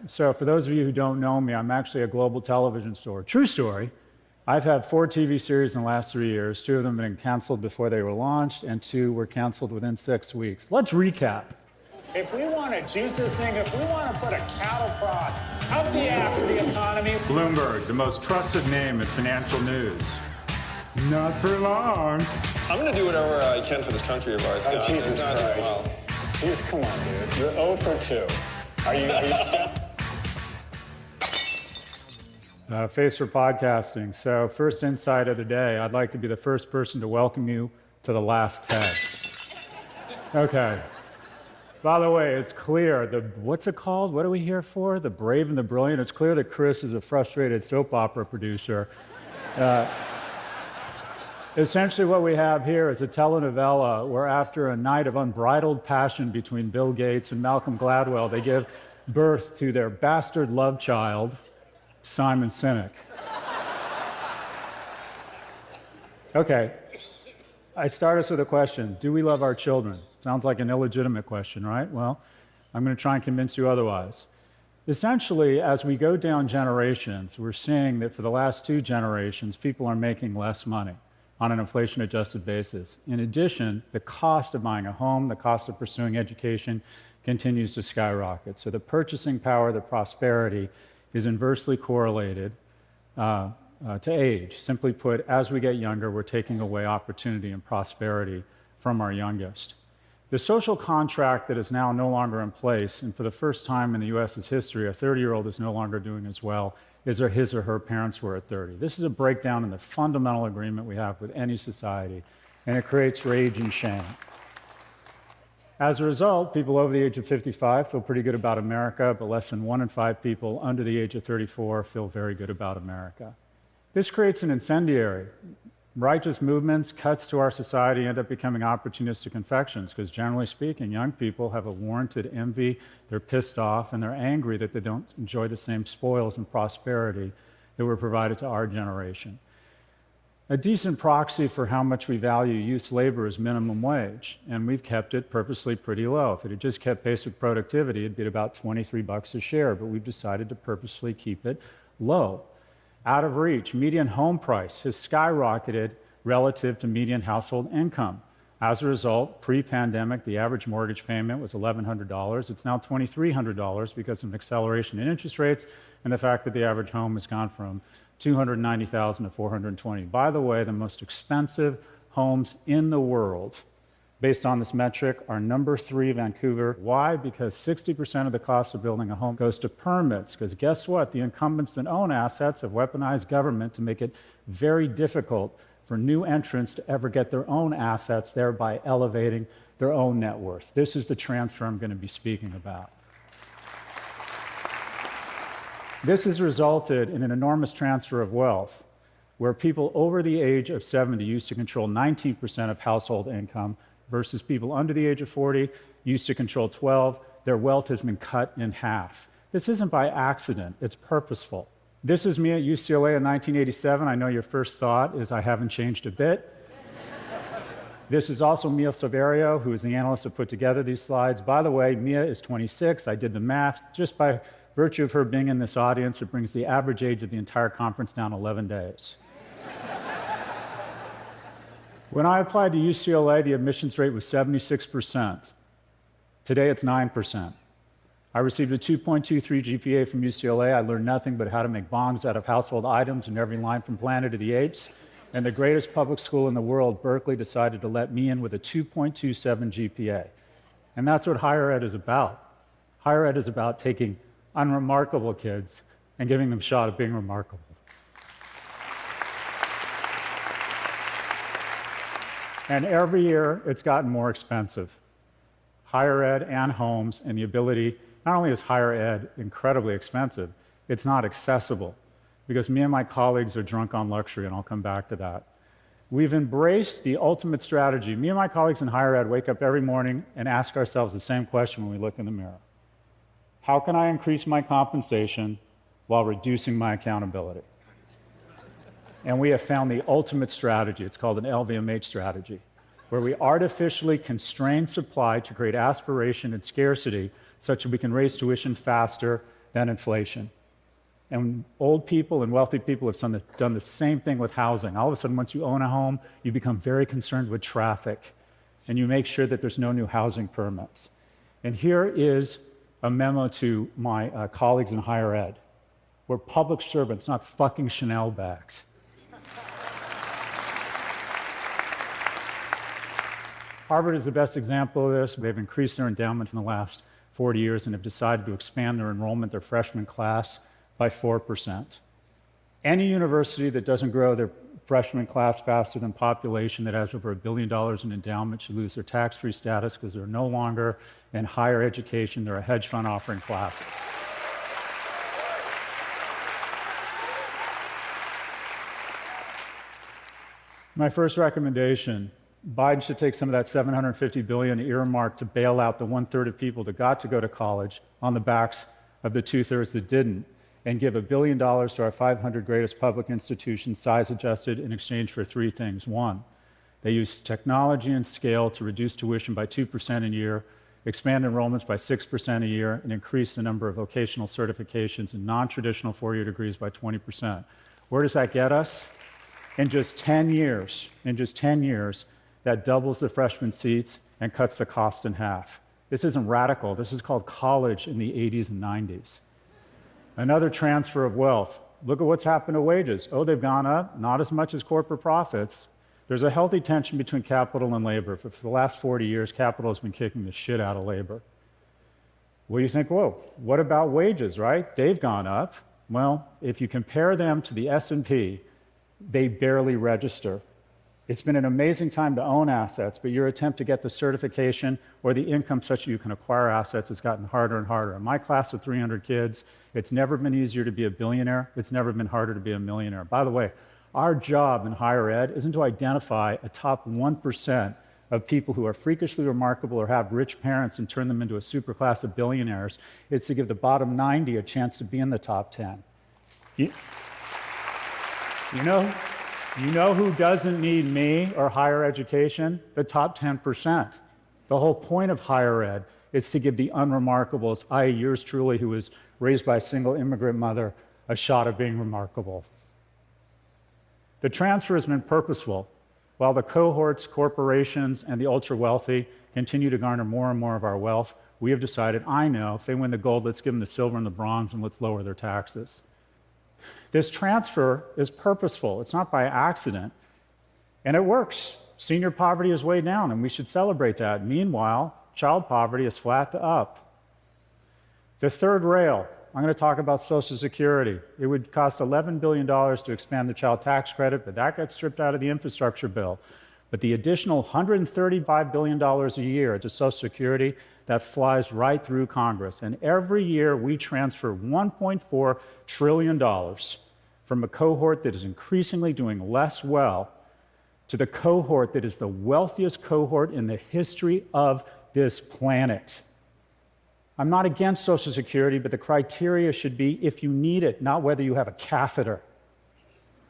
So for those of you who don't know me, I'm actually a global television star. True story. I've had 4 TV series in the last 3 years. 2 of them have been canceled before they were launched, and 2 were canceled within 6 weeks. Let's recap. If we want to juice this thing, if we want to put a cattle prod up the ass of the economy. Bloomberg, the most trusted name in financial news. Not for long. I'm going to do whatever I can for this country of ours. Oh, Jesus Christ. Jeez, come on, dude. You're 0 for 2. Are you stuck? Face for podcasting. So first insight of the day, I'd like to be the first person to welcome you to the last TED. Okay. By the way, it's clear, what's it called? What are we here for? The brave and the brilliant. It's clear that Chris is a frustrated soap opera producer. Essentially what we have here is a telenovela where after a night of unbridled passion between Bill Gates and Malcolm Gladwell, they give birth to their bastard love child, Simon Sinek. Okay, I start us with a question. Do we love our children? Sounds like an illegitimate question, right? Well, I'm going to try and convince you otherwise. Essentially, as we go down generations, we're seeing that for the last 2 generations, people are making less money on an inflation-adjusted basis. In addition, the cost of buying a home, the cost of pursuing education continues to skyrocket. So the purchasing power, the prosperity, is inversely correlated to age. Simply put, as we get younger, we're taking away opportunity and prosperity from our youngest. The social contract that is now no longer in place, and for the first time in the U.S.'s history, a 30-year-old is no longer doing as well as his or her parents were at 30. This is a breakdown in the fundamental agreement we have with any society, and it creates rage and shame. As a result, people over the age of 55 feel pretty good about America, but less than 1 in 5 people under the age of 34 feel very good about America. This creates an incendiary. Righteous movements, cuts to our society end up becoming opportunistic infections because generally speaking, young people have a warranted envy, they're pissed off, and they're angry that they don't enjoy the same spoils and prosperity that were provided to our generation. A decent proxy for how much we value youth labor is minimum wage, and we've kept it purposely pretty low. If it had just kept pace with productivity, it'd be about $23 a share, but we've decided to purposely keep it low. Out of reach, median home price has skyrocketed relative to median household income. As a result, pre-pandemic, the average mortgage payment was $1,100. It's now $2,300 because of an acceleration in interest rates and the fact that the average home has gone from $290,000 to $420,000. By the way, the most expensive homes in the world, based on this metric, are number 3, Vancouver. Why? Because 60% of the cost of building a home goes to permits. Because guess what? The incumbents that own assets have weaponized government to make it very difficult for new entrants to ever get their own assets, thereby elevating their own net worth. This is the transfer I'm going to be speaking about. This has resulted in an enormous transfer of wealth, where people over the age of 70 used to control 19% of household income, versus people under the age of 40 used to control 12. Their wealth has been cut in half. This isn't by accident, it's purposeful. This is me at UCLA in 1987. I know your first thought is I haven't changed a bit. This is also Mia Silverio, who is the analyst that put together these slides. By the way, Mia is 26. I did the math. Just by virtue of her being in this audience, it brings the average age of the entire conference down 11 days. When I applied to UCLA, the admissions rate was 76%. Today, it's 9%. I received a 2.23 GPA from UCLA. I learned nothing but how to make bombs out of household items in every line from Planet of the Apes. And the greatest public school in the world, Berkeley, decided to let me in with a 2.27 GPA. And that's what higher ed is about. Higher ed is about taking unremarkable kids and giving them a shot at being remarkable. And every year, it's gotten more expensive. Higher ed and homes, and the ability, not only is higher ed incredibly expensive, it's not accessible, because me and my colleagues are drunk on luxury, and I'll come back to that. We've embraced the ultimate strategy. Me and my colleagues in higher ed wake up every morning and ask ourselves the same question when we look in the mirror. How can I increase my compensation while reducing my accountability? And we have found the ultimate strategy. It's called an LVMH strategy, where we artificially constrain supply to create aspiration and scarcity such that we can raise tuition faster than inflation. And old people and wealthy people have done the same thing with housing. All of a sudden, once you own a home, you become very concerned with traffic, and you make sure that there's no new housing permits. And here is a memo to my colleagues in higher ed. We're public servants, not fucking Chanel bags. Harvard is the best example of this. They've increased their endowment in the last 40 years and have decided to expand their enrollment, their freshman class, by 4%. Any university that doesn't grow their freshman class faster than population, that has over $1 billion in endowment, should lose their tax-free status because they're no longer in higher education. They're a hedge fund offering classes. My first recommendation: Biden should take some of that $750 billion earmarked to bail out the 1/3 of people that got to go to college on the backs of the 2/3 that didn't, and give $1 billion to our 500 greatest public institutions, size adjusted, in exchange for three things. One, they use technology and scale to reduce tuition by 2% a year, expand enrollments by 6% a year, and increase the number of vocational certifications and non-traditional four-year degrees by 20%. Where does that get us? In just 10 years, that doubles the freshman seats and cuts the cost in half. This isn't radical. This is called college in the 80s and 90s. Another transfer of wealth. Look at what's happened to wages. Oh, they've gone up, not as much as corporate profits. There's a healthy tension between capital and labor. For the last 40 years, capital has been kicking the shit out of labor. Well, you think, whoa, what about wages, right? They've gone up. Well, if you compare them to the S&P, they barely register. It's been an amazing time to own assets, but your attempt to get the certification or the income such that you can acquire assets has gotten harder and harder. In my class of 300 kids, it's never been easier to be a billionaire. It's never been harder to be a millionaire. By the way, our job in higher ed isn't to identify a top 1% of people who are freakishly remarkable or have rich parents and turn them into a superclass of billionaires. It's to give the bottom 90 a chance to be in the top 10. You know who doesn't need me or higher education? The top 10%. The whole point of higher ed is to give the unremarkables, i.e. yours truly, who was raised by a single immigrant mother, a shot at being remarkable. The transfer has been purposeful. While the cohorts, corporations, and the ultra-wealthy continue to garner more and more of our wealth, we have decided, I know, if they win the gold, let's give them the silver and the bronze, and let's lower their taxes. This transfer is purposeful. It's not by accident. And it works. Senior poverty is way down, and we should celebrate that. Meanwhile, child poverty is flat to up. The third rail, I'm going to talk about Social Security. It would cost $11 billion to expand the child tax credit, but that got stripped out of the infrastructure bill. But the additional $135 billion a year to Social Security, that flies right through Congress. And every year we transfer $1.4 trillion from a cohort that is increasingly doing less well to the cohort that is the wealthiest cohort in the history of this planet. I'm not against Social Security, but the criteria should be if you need it, not whether you have a catheter.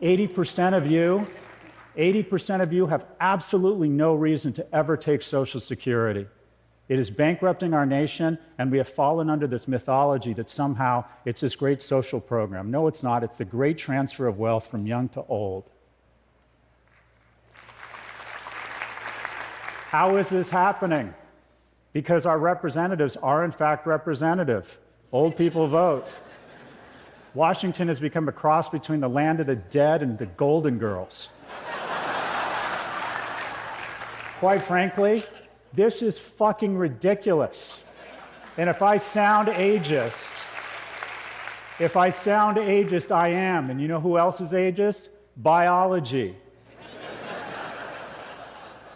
80% of you have absolutely no reason to ever take Social Security. It is bankrupting our nation, and we have fallen under this mythology that somehow it's this great social program. No, it's not. It's the great transfer of wealth from young to old. How is this happening? Because our representatives are, in fact, representative. Old people vote. Washington has become a cross between the land of the dead and the Golden Girls. Quite frankly, this is fucking ridiculous. And if I sound ageist, I am. And you know who else is ageist? Biology.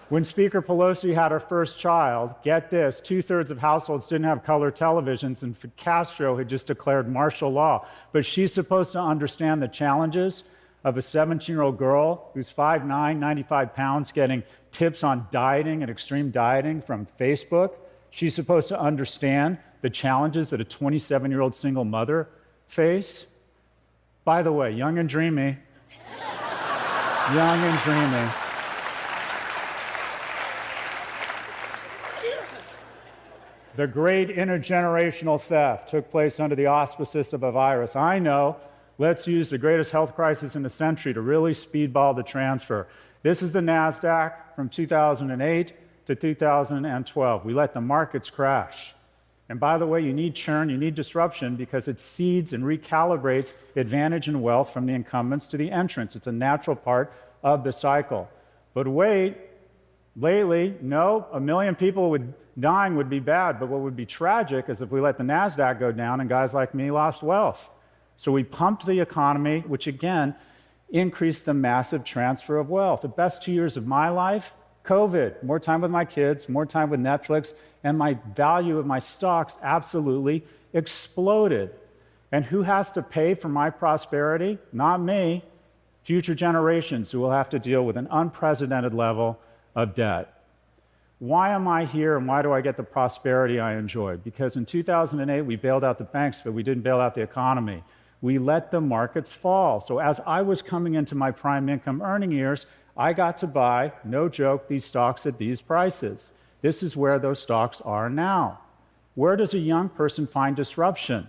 When Speaker Pelosi had her first child, get this, 2/3 of households didn't have color televisions, and Castro had just declared martial law. But she's supposed to understand the challenges of a 17-year-old girl who's 5'9", 95 pounds, getting tips on dieting and extreme dieting from Facebook. She's supposed to understand the challenges that a 27-year-old single mother face. By the way, young and dreamy. Young and dreamy. the great intergenerational theft took place under the auspices of a virus. I know, let's use the greatest health crisis in the century to really speedball the transfer. This is the NASDAQ from 2008 to 2012. We let the markets crash. And by the way, you need churn, you need disruption because it seeds and recalibrates advantage and wealth from the incumbents to the entrants. It's a natural part of the cycle. But wait, lately, no, 1 million people dying would be bad, but what would be tragic is if we let the NASDAQ go down and guys like me lost wealth. So we pumped the economy, which again, increased the massive transfer of wealth. The best 2 years of my life, COVID, more time with my kids, more time with Netflix, and my value of my stocks absolutely exploded. And who has to pay for my prosperity? Not me. Future generations who will have to deal with an unprecedented level of debt. Why am I here and why do I get the prosperity I enjoyed? Because in 2008, we bailed out the banks, but we didn't bail out the economy. We let the markets fall. So as I was coming into my prime income earning years, I got to buy, no joke, these stocks at these prices. This is where those stocks are now. Where does a young person find disruption?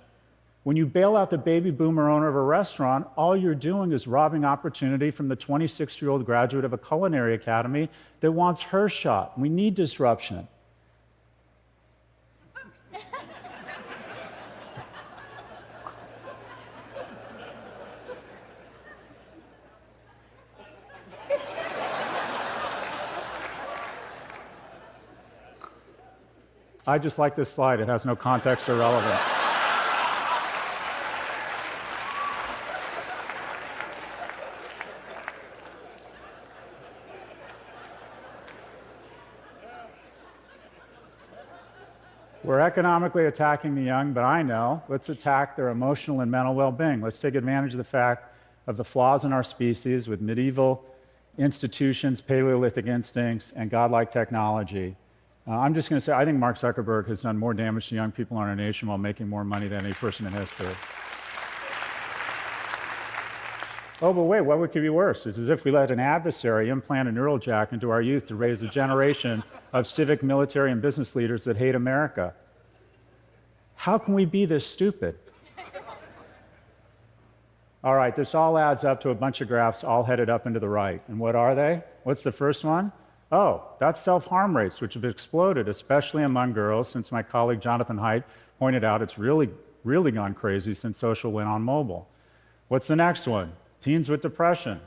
When you bail out the baby boomer owner of a restaurant, all you're doing is robbing opportunity from the 26-year-old graduate of a culinary academy that wants her shot. We need disruption. I just like this slide. It has no context or relevance. We're economically attacking the young, but I know, let's attack their emotional and mental well-being. Let's take advantage of the fact of the flaws in our species with medieval institutions, Paleolithic instincts, and godlike technology. I'm just going to say, I think Mark Zuckerberg has done more damage to young people in our nation while making more money than any person in history. Oh, but wait, what could be worse? It's as if we let an adversary implant a neural jack into our youth to raise a generation of civic, military, and business leaders that hate America. How can we be this stupid? All right, this all adds up to a bunch of graphs all headed up and to the right. And what are they? What's the first one? Oh, that's self-harm rates, which have exploded, especially among girls, since my colleague Jonathan Haidt pointed out it's really gone crazy since social went on mobile. What's the next one? Teens with depression.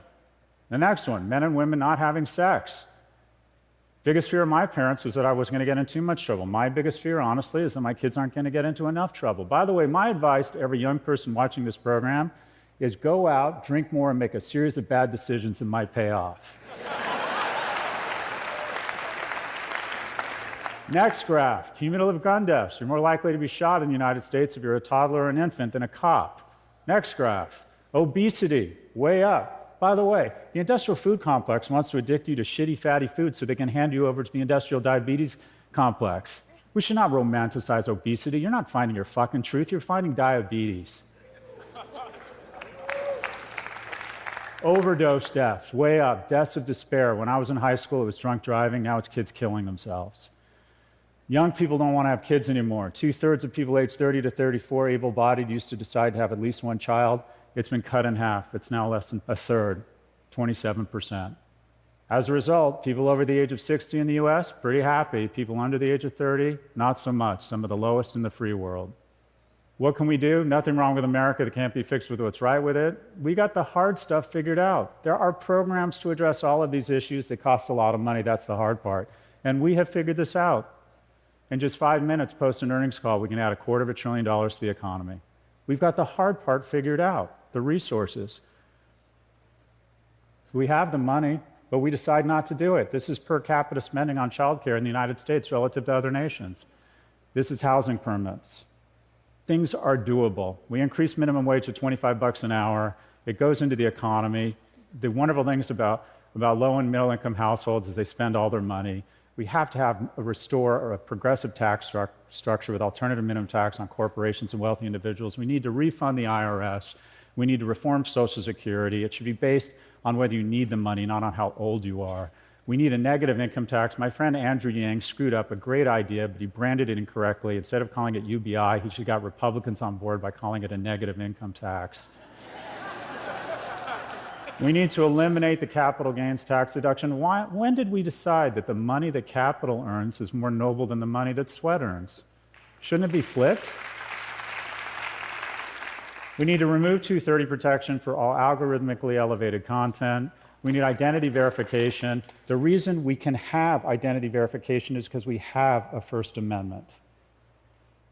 The next one, men and women not having sex. Biggest fear of my parents was that I was going to get in too much trouble. My biggest fear, honestly, is that my kids aren't going to get into enough trouble. By the way, my advice to every young person watching this program is go out, drink more, and make a series of bad decisions that might pay off. Next graph, cumulative gun deaths. You're more likely to be shot in the United States if you're a toddler or an infant than a cop. Next graph, obesity, way up. By the way, the industrial food complex wants to addict you to shitty, fatty food so they can hand you over to the industrial diabetes complex. We should not romanticize obesity. You're not finding your fucking truth, you're finding diabetes. Overdose deaths, way up. Deaths of despair. When I was in high school, it was drunk driving. Now it's kids killing themselves. Young people don't want to have kids anymore. 2/3 of people aged 30 to 34 able-bodied used to decide to have at least one child. It's been cut in half. It's now less than a third, 27%. As a result, people over the age of 60 in the US, pretty happy. People under the age of 30, not so much. Some of the lowest in the free world. What can we do? Nothing wrong with America that can't be fixed with what's right with it. We got the hard stuff figured out. There are programs to address all of these issues that cost a lot of money. That's the hard part. And we have figured this out. In just 5 minutes post an earnings call, we can add $250 billion to the economy. We've got the hard part figured out, the resources. We have the money, but we decide not to do it. This is per capita spending on childcare in the United States relative to other nations. This is housing permits. Things are doable. We increase minimum wage to $25 an hour. It goes into the economy. The wonderful things about low and middle income households is they spend all their money. We have to restore a progressive tax structure with alternative minimum tax on corporations and wealthy individuals. We need to refund the IRS. We need to reform Social Security. It should be based on whether you need the money, not on how old you are. We need a negative income tax. My friend Andrew Yang screwed up a great idea, but he branded it incorrectly. Instead of calling it UBI, he should have got Republicans on board by calling it a negative income tax. We need to eliminate the capital gains tax deduction. When did we decide that the money that capital earns is more noble than the money that sweat earns? Shouldn't it be flipped? We need to remove 230 protection for all algorithmically elevated content. We need identity verification. The reason we can have identity verification is because we have a First Amendment.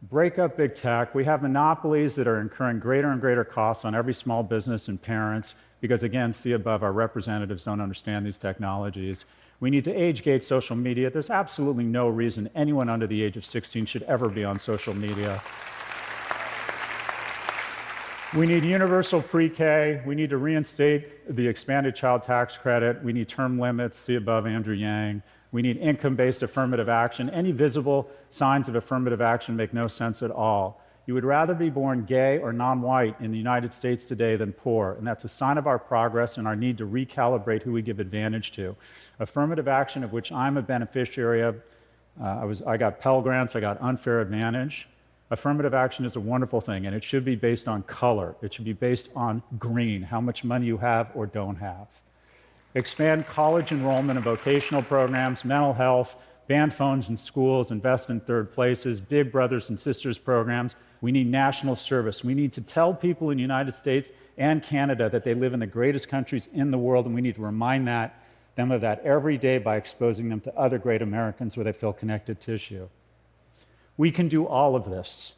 Break up big tech. We have monopolies that are incurring greater and greater costs on every small business and parents because, again, see above, our representatives don't understand these technologies. We need to age-gate social media. There's absolutely no reason anyone under the age of 16 should ever be on social media. We need universal pre-K. We need to reinstate the expanded child tax credit. We need term limits, see above Andrew Yang. We need income-based affirmative action. Any visible signs of affirmative action make no sense at all. You would rather be born gay or non-white in the United States today than poor, and that's a sign of our progress and our need to recalibrate who we give advantage to. Affirmative action, of which I'm a beneficiary of, I got Pell Grants, I got unfair advantage. Affirmative action is a wonderful thing, and it should be based on color. It should be based on green, how much money you have or don't have. Expand college enrollment and vocational programs, mental health, ban phones in schools, invest in third places, big brothers and sisters programs. We need national service. We need to tell people in the United States and Canada that they live in the greatest countries in the world, and we need to remind them of that every day by exposing them to other great Americans where they feel connected tissue. We can do all of this.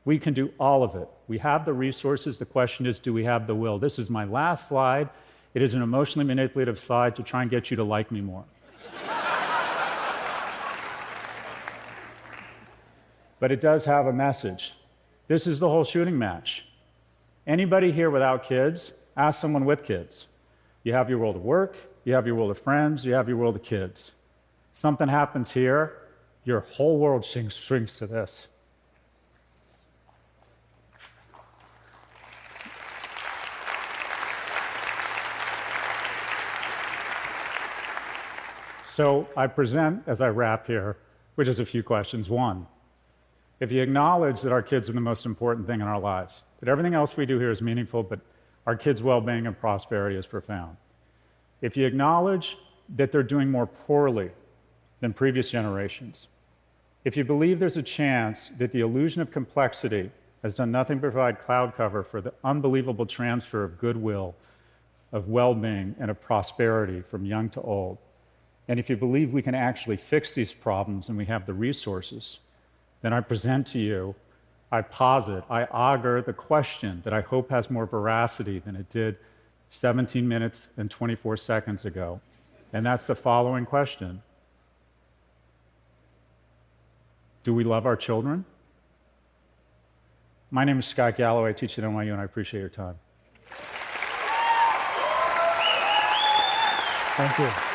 We can do all of it. We have the resources. The question is, do we have the will? This is my last slide. It is an emotionally manipulative slide to try and get you to like me more. But it does have a message. This is the whole shooting match. Anybody here without kids, ask someone with kids. You have your world of work, you have your world of friends, you have your world of kids. Something happens here, your whole world shrinks to this. So I present, as I wrap here, with just a few questions. One, if you acknowledge that our kids are the most important thing in our lives, that everything else we do here is meaningful, but our kids' well-being and prosperity is profound. If you acknowledge that they're doing more poorly than previous generations, if you believe there's a chance that the illusion of complexity has done nothing but provide cloud cover for the unbelievable transfer of goodwill, of well-being, and of prosperity from young to old, and if you believe we can actually fix these problems and we have the resources, then I present to you, I posit, I augur the question that I hope has more veracity than it did 17 minutes and 24 seconds ago. And that's the following question. Do we love our children? My name is Scott Гэллоуэй. I teach at NYU, and I appreciate your time. Thank you.